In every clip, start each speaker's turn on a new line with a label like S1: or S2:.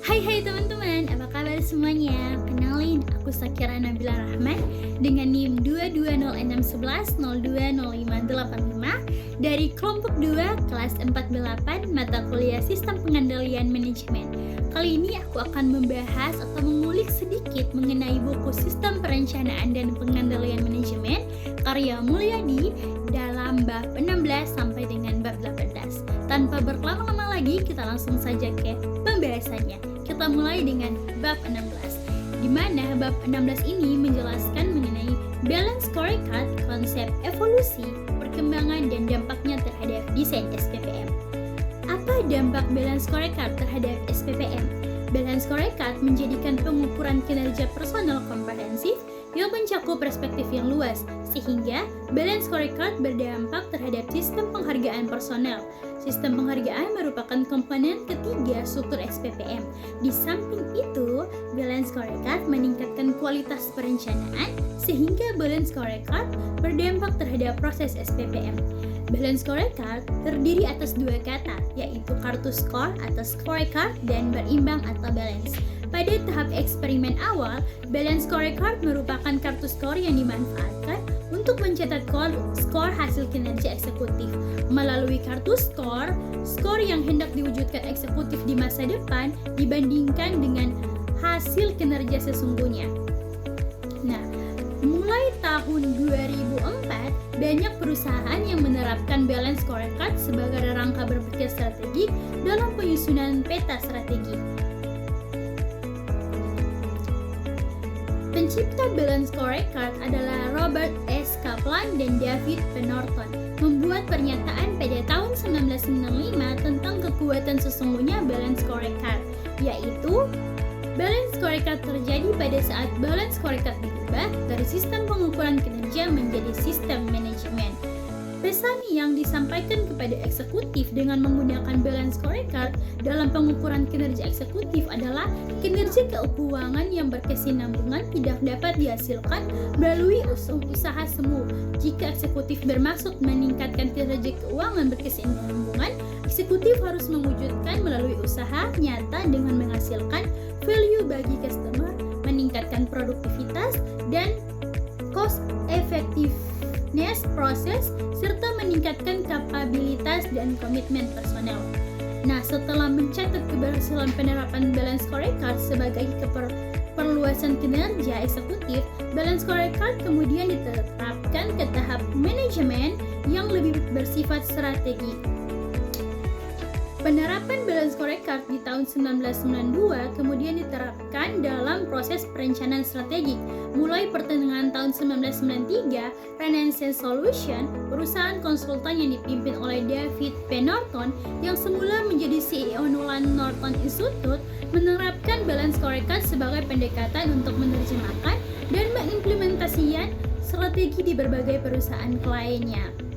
S1: Hai teman-teman, apa kabar semuanya? Kenalin, aku Sakira Nabila Rahman dengan NIM 22016020585 dari kelompok 2 kelas 48 mata kuliah Sistem Pengendalian Manajemen. Kali ini aku akan membahas atau mengulik sedikit mengenai buku Sistem Perencanaan dan Pengendalian Manajemen karya Mulyadi dalam bab 16 sampai dengan bab 18. Tanpa berlama-lama lagi, kita langsung saja ke pembahasannya. Kita mulai dengan bab 16, di mana bab 16 ini menjelaskan mengenai balance scorecard, konsep evolusi, perkembangan, dan dampaknya terhadap desain SPPM. Apa dampak balance scorecard terhadap SPPM? Balance scorecard menjadikan pengukuran kinerja personal komprehensif yang mencakup perspektif yang luas, sehingga balance scorecard berdampak terhadap sistem penghargaan personel. Sistem penghargaan merupakan komponen ketiga struktur SPPM. Di samping itu, balance scorecard meningkatkan kualitas perencanaan, sehingga balance scorecard berdampak terhadap proses SPPM. Balance scorecard terdiri atas dua kata, yaitu kartu skor atau scorecard dan berimbang atau balance. Pada tahap eksperimen awal, balance scorecard merupakan kartu skor yang dimanfaatkan untuk mencatat skor hasil kinerja eksekutif. Melalui kartu skor, skor yang hendak diwujudkan eksekutif di masa depan dibandingkan dengan hasil kinerja sesungguhnya. Nah, mulai tahun 2004, banyak perusahaan yang menerapkan balance scorecard sebagai rangka berpikir strategik dalam penyusunan peta strategi. Pencipta balance scorecard adalah Robert S. Kaplan dan David P. Norton, membuat pernyataan pada tahun 1995 tentang kekuatan sesungguhnya balance scorecard, yaitu balance scorecard terjadi pada saat balance scorecard diubah dari sistem pengukuran kinerja menjadi sistem manajemen. Pesan yang disampaikan kepada eksekutif dengan menggunakan balance scorecard dalam pengukuran kinerja eksekutif adalah kinerja keuangan yang berkesinambungan tidak dapat dihasilkan melalui usaha semu. Jika eksekutif bermaksud meningkatkan kinerja keuangan berkesinambungan, eksekutif harus mewujudkan melalui usaha nyata dengan menghasilkan value bagi customer, meningkatkan produktivitas dan cost effectiveness proses, serta meningkatkan kapabilitas dan komitmen personel. Nah, setelah mencatat keberhasilan penerapan balance scorecard sebagai perluasan kinerja eksekutif, balance scorecard kemudian diterapkan ke tahap manajemen yang lebih bersifat strategi. Penerapan balance scorecard di tahun 1992 kemudian diterapkan dalam proses perencanaan strategik. Mulai pertengahan tahun 1993, Renaissance Solution, perusahaan konsultan yang dipimpin oleh David P. Norton yang semula menjadi CEO Nolan Norton Institute, menerapkan balance scorecard sebagai pendekatan untuk menerjemahkan dan mengimplementasikan strategi di berbagai perusahaan kliennya.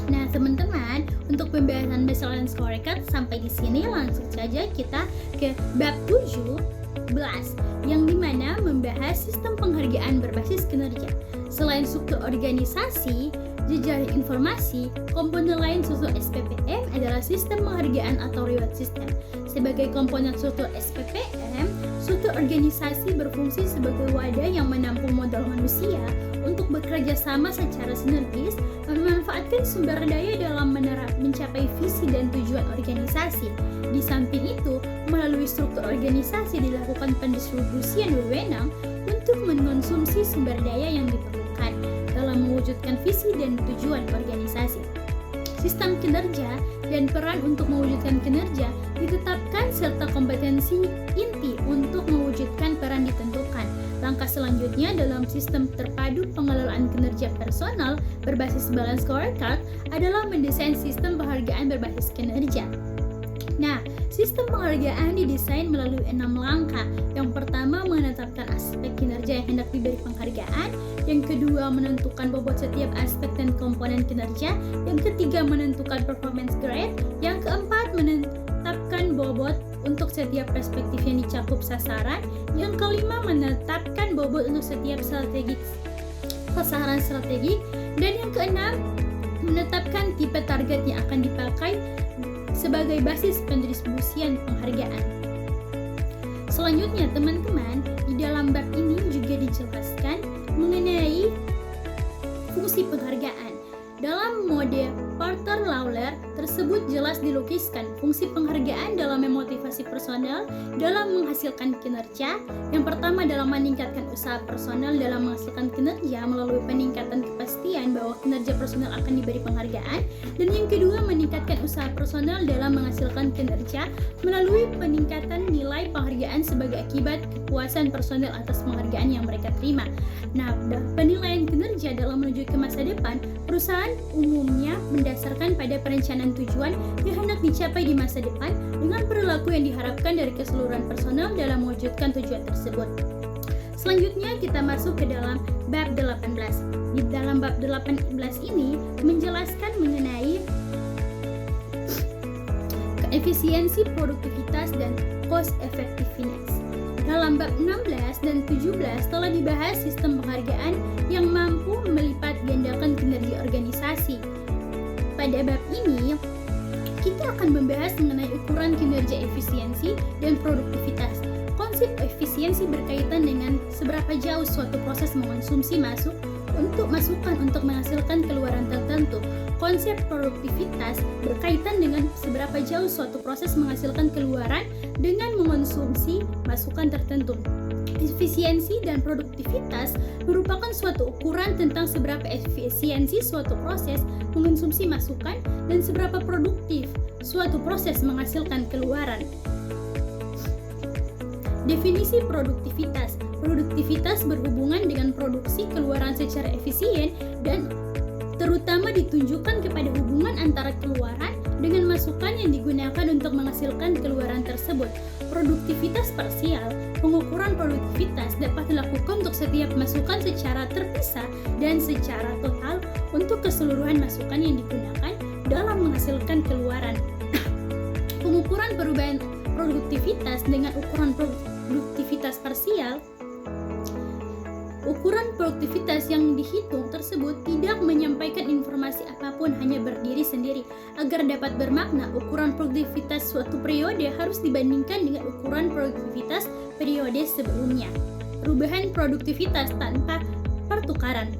S1: Nah, teman-teman, untuk pembahasan balance scorecard sampai di sini langsung saja kita ke bab 17 yang dimana membahas sistem penghargaan berbasis kinerja. Selain struktur organisasi, jejaring informasi, komponen lain struktur SPPM adalah sistem penghargaan atau reward system. Sebagai komponen struktur SPPM, struktur organisasi berfungsi sebagai wadah yang menampung modal manusia untuk bekerja sama secara sinergis, memanfaatkan sumber daya dalam mencapai visi dan tujuan organisasi. Di samping itu, melalui struktur organisasi dilakukan pendistribusian wewenang untuk mengkonsumsi sumber daya yang diperlukan dalam mewujudkan visi dan tujuan organisasi. Sistem kinerja dan peran untuk mewujudkan kinerja ditetapkan serta kompetensi inti untuk mewujudkan peran ditentukan. Langkah selanjutnya dalam sistem terpadu pengelolaan kinerja personal berbasis balance scorecard adalah mendesain sistem penghargaan berbasis kinerja. Nah, sistem penghargaan didesain melalui 6 langkah. Yang pertama, menetapkan aspek kinerja yang hendak diberi penghargaan. Yang kedua, menentukan bobot setiap aspek dan komponen kinerja. Yang ketiga, menentukan performance grade. Yang keempat, menetapkan bobot untuk setiap perspektif yang dicakup sasaran. Yang kelima, menetapkan bobot untuk setiap sasaran strategik. Dan yang keenam, menetapkan tipe target yang akan dipakai sebagai basis pendistribusian penghargaan. Selanjutnya teman-teman, di dalam bab ini juga dijelaskan mengenai fungsi penghargaan. Dalam mode Porter-Lawler tersebut jelas dilukiskan fungsi penghargaan dalam memotivasi personel dalam menghasilkan kinerja. Yang pertama dalam meningkatkan usaha personel dalam menghasilkan kinerja melalui peningkatan kepastian bahwa kinerja personel akan diberi penghargaan. Dan yang kedua meningkatkan usaha personel dalam menghasilkan kinerja melalui peningkatan nilai penghargaan sebagai akibat kepuasan personel atas penghargaan yang mereka terima. Nah, penilaian kinerja dalam menuju ke masa depan, perusahaan umumnya mendasarkan pada perencanaan tujuan yang hendak dicapai di masa depan dengan perilaku yang diharapkan dari keseluruhan personel dalam mewujudkan tujuan tersebut. Selanjutnya kita masuk ke dalam bab 18. Di dalam bab 18 ini menjelaskan mengenai efisiensi, produktivitas, dan cost effectiveness. Dalam bab 16 dan 17 telah dibahas sistem penghargaan yang mampu melipat gandakan kinerja organisasi. Pada bab ini, kita akan membahas mengenai ukuran kinerja efisiensi dan produktivitas. Konsep efisiensi berkaitan dengan seberapa jauh suatu proses mengonsumsi masukan untuk menghasilkan keluaran tertentu. Konsep produktivitas berkaitan dengan seberapa jauh suatu proses menghasilkan keluaran dengan mengonsumsi masukan tertentu. Efisiensi dan produktivitas merupakan suatu ukuran tentang seberapa efisiensi suatu proses mengonsumsi masukan dan seberapa produktif suatu proses menghasilkan keluaran. Definisi produktivitas. Produktivitas berhubungan dengan produksi keluaran secara efisien dan terutama ditunjukkan kepada hubungan antara keluaran dengan masukan yang digunakan untuk menghasilkan keluaran tersebut. Produktivitas parsial. Pengukuran produktivitas dapat dilakukan untuk setiap masukan secara terpisah dan secara total untuk keseluruhan masukan yang digunakan dalam menghasilkan keluaran. Pengukuran perubahan produktivitas dengan ukuran produktivitas parsial. Ukuran produktivitas yang dihitung tersebut tidak menyampaikan informasi apapun, hanya berdiri sendiri. Agar dapat bermakna, ukuran produktivitas suatu periode harus dibandingkan dengan ukuran produktivitas periode sebelumnya. Perubahan produktivitas tanpa pertukaran.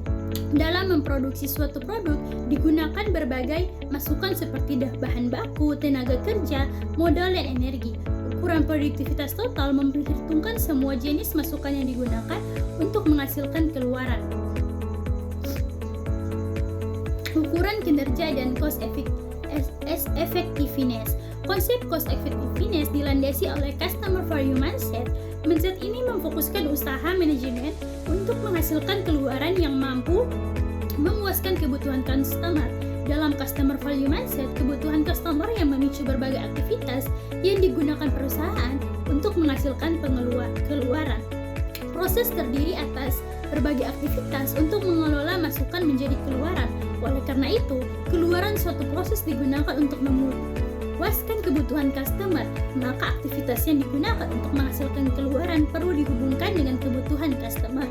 S1: Dalam memproduksi suatu produk, digunakan berbagai masukan seperti bahan baku, tenaga kerja, modal, dan energi. Ukuran produktivitas total memperhitungkan semua jenis masukan yang digunakan untuk menghasilkan keluaran. Ukuran kinerja dan cost effectiveness. Konsep cost effectiveness dilandasi oleh customer value mindset. Mindset ini memfokuskan usaha manajemen untuk menghasilkan keluaran yang mampu memuaskan kebutuhan customer. Dalam customer value mindset, kebutuhan customer yang memicu berbagai aktivitas yang digunakan perusahaan untuk menghasilkan keluaran. Proses terdiri atas berbagai aktivitas untuk mengelola masukan menjadi keluaran. Oleh karena itu, keluaran suatu proses digunakan untuk memuaskan kebutuhan customer, maka aktivitas yang digunakan untuk menghasilkan keluaran perlu dihubungkan dengan kebutuhan customer.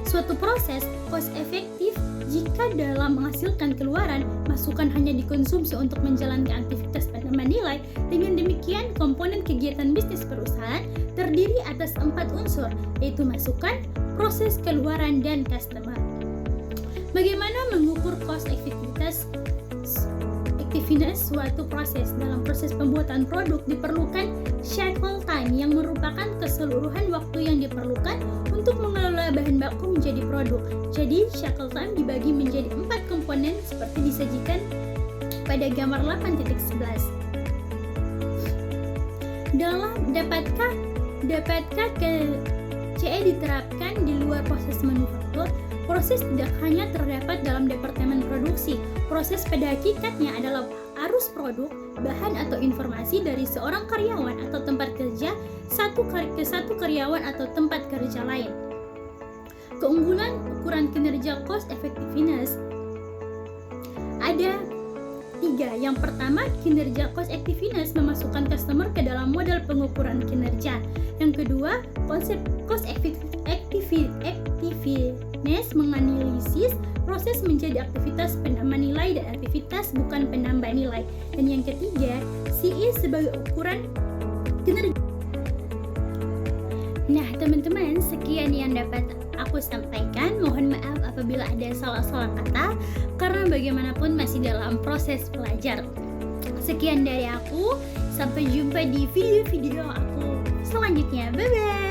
S1: Suatu proses cost efektif jika dalam menghasilkan keluaran, masukan hanya dikonsumsi untuk menjalankan aktivitas penambahan nilai. Dengan demikian, komponen kegiatan bisnis perusahaan terdiri atas 4 unsur, yaitu masukan, proses, keluaran, dan customer. Bagaimana mengukur cost effectiveness suatu proses? Dalam proses pembuatan produk diperlukan cycle time yang merupakan keseluruhan waktu yang diperlukan untuk mengelola bahan baku menjadi produk. Jadi cycle time dibagi menjadi 4 komponen seperti disajikan pada gambar 8.11. Dapatkah CE diterapkan di luar proses manufaktur? Proses tidak hanya terdapat dalam departemen produksi. Proses pada hakikatnya adalah arus produk, bahan atau informasi dari seorang karyawan atau tempat kerja ke satu karyawan atau tempat kerja lain. Keunggulan ukuran kinerja cost effectiveness ada 3. Yang pertama, kinerja cost effectiveness memasukkan customer ke dalam model pengukuran kinerja. Yang kedua, konsep cost effectiveness menganalisis proses menjadi aktivitas penambah nilai dan aktivitas bukan penambah nilai. Dan yang ketiga, CE sebagai ukuran kinerja Nah, teman-teman, sekian yang dapat aku sampaikan. Mohon maaf apabila ada salah-salah kata, karena bagaimanapun masih dalam proses belajar. Sekian dari aku, sampai jumpa di video-video aku selanjutnya. Bye-bye!